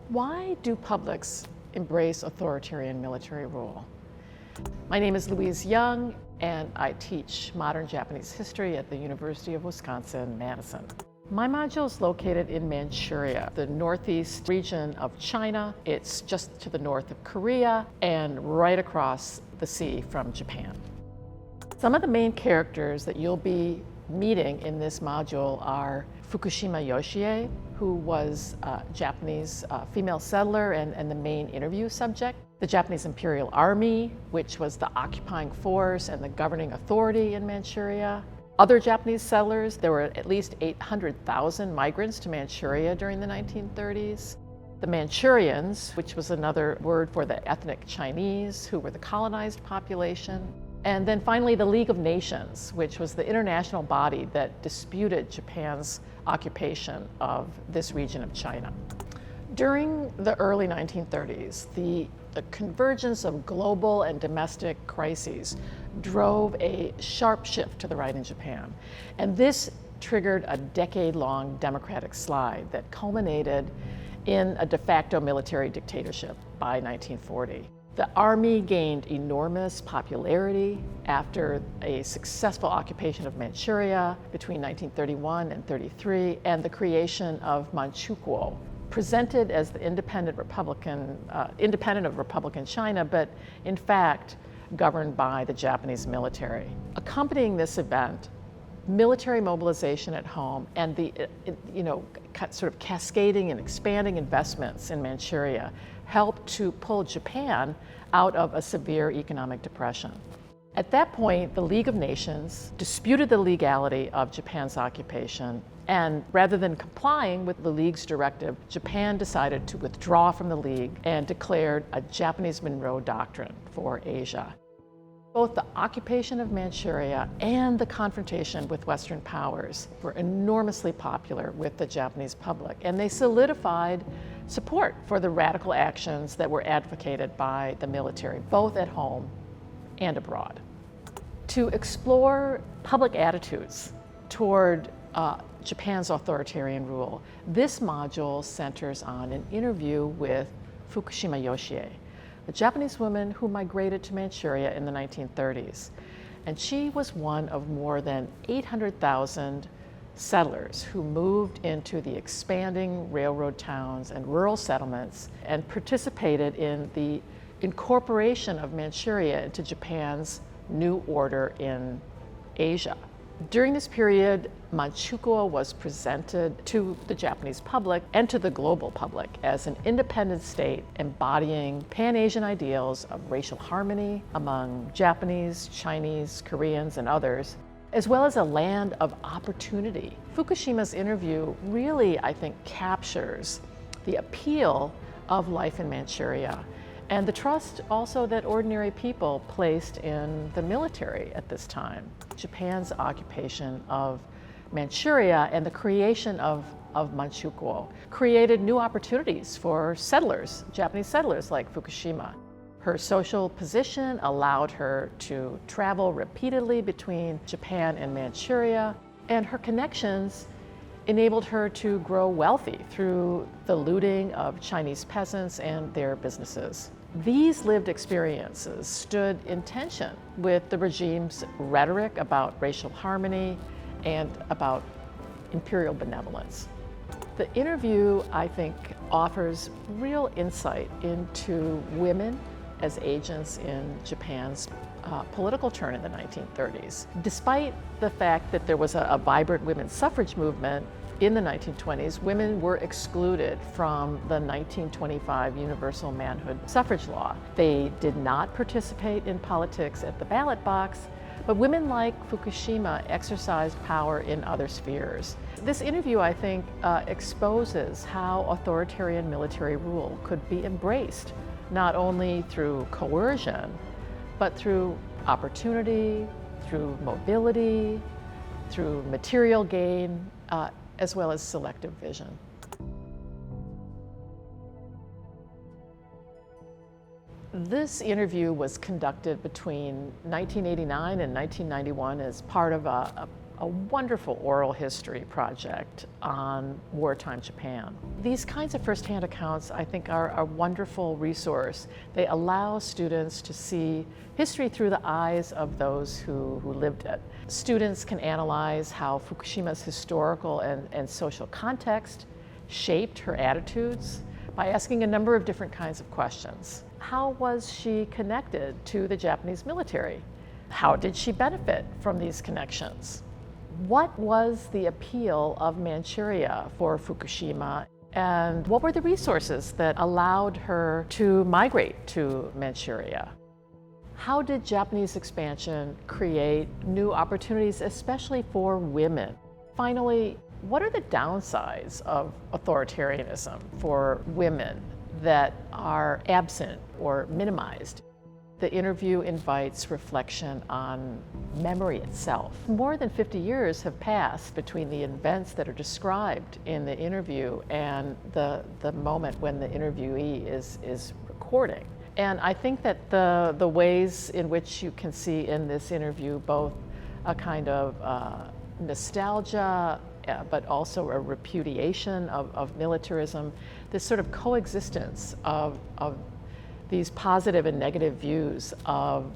Why do publics embrace authoritarian military rule? My name is Louise Young, and I teach modern Japanese history at the University of Wisconsin-Madison. My module is located in Manchuria, the northeast region of China. It's just to the north of Korea and right across the sea from Japan. Some of the main characters that you'll be meeting in this module are Fukushima Yoshie, who was a Japanese female settler and the main interview subject. The Japanese Imperial Army, which was the occupying force and the governing authority in Manchuria. Other Japanese settlers, there were at least 800,000 migrants to Manchuria during the 1930s. The Manchurians, which was another word for the ethnic Chinese, who were the colonized population. And then finally, the League of Nations, which was the international body that disputed Japan's occupation of this region of China. During the early 1930s, the convergence of global and domestic crises drove a sharp shift to the right in Japan. And this triggered a decade-long democratic slide that culminated in a de facto military dictatorship by 1940. The army gained enormous popularity after a successful occupation of Manchuria between 1931 and 33, and the creation of Manchukuo, presented as the independent of Republican China, but in fact governed by the Japanese military. Accompanying this event, military mobilization at home and the sort of cascading and expanding investments in Manchuria helped to pull Japan out of a severe economic depression. At that point, the League of Nations disputed the legality of Japan's occupation, and rather than complying with the League's directive, Japan decided to withdraw from the League and declared a Japanese Monroe Doctrine for Asia. Both the occupation of Manchuria and the confrontation with Western powers were enormously popular with the Japanese public, and they solidified support for the radical actions that were advocated by the military, both at home and abroad. To explore public attitudes toward Japan's authoritarian rule, this module centers on an interview with Fukushima Yoshie, a Japanese woman who migrated to Manchuria in the 1930s. And she was one of more than 800,000 settlers who moved into the expanding railroad towns and rural settlements and participated in the incorporation of Manchuria into Japan's new order in Asia. During this period, Manchukuo was presented to the Japanese public and to the global public as an independent state embodying Pan-Asian ideals of racial harmony among Japanese, Chinese, Koreans, and others, as well as a land of opportunity. Fukushima's interview really, I think, captures the appeal of life in Manchuria and the trust also that ordinary people placed in the military at this time. Japan's occupation of Manchuria and the creation of Manchukuo created new opportunities for settlers, Japanese settlers like Fukushima. Her social position allowed her to travel repeatedly between Japan and Manchuria, and her connections enabled her to grow wealthy through the looting of Chinese peasants and their businesses. These lived experiences stood in tension with the regime's rhetoric about racial harmony and about imperial benevolence. The interview, I think, offers real insight into women as agents in Japan's political turn in the 1930s. Despite the fact that there was a vibrant women's suffrage movement in the 1920s, women were excluded from the 1925 Universal Manhood Suffrage Law. They did not participate in politics at the ballot box, but women like Fukushima exercised power in other spheres. This interview, I think, exposes how authoritarian military rule could be embraced, not only through coercion, but through opportunity, through mobility, through material gain, as well as selective vision. This interview was conducted between 1989 and 1991 as part of a a wonderful oral history project on wartime Japan. These kinds of firsthand accounts, I think, are a wonderful resource. They allow students to see history through the eyes of those who lived it. Students can analyze how Fukushima's historical and social context shaped her attitudes by asking a number of different kinds of questions. How was she connected to the Japanese military? How did she benefit from these connections? What was the appeal of Manchuria for Fukushima? And what were the resources that allowed her to migrate to Manchuria? How did Japanese expansion create new opportunities, especially for women? Finally, what are the downsides of authoritarianism for women that are absent or minimized? The interview invites reflection on memory itself. More than 50 years have passed between the events that are described in the interview and the moment when the interviewee is recording. And I think that the ways in which you can see in this interview both a kind of nostalgia, but also a repudiation of militarism, this sort of coexistence of these positive and negative views of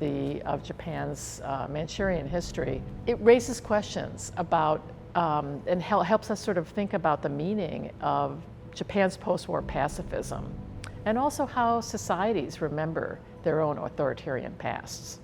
Japan's Manchurian history, it raises questions about and helps us sort of think about the meaning of Japan's post-war pacifism, and also how societies remember their own authoritarian pasts.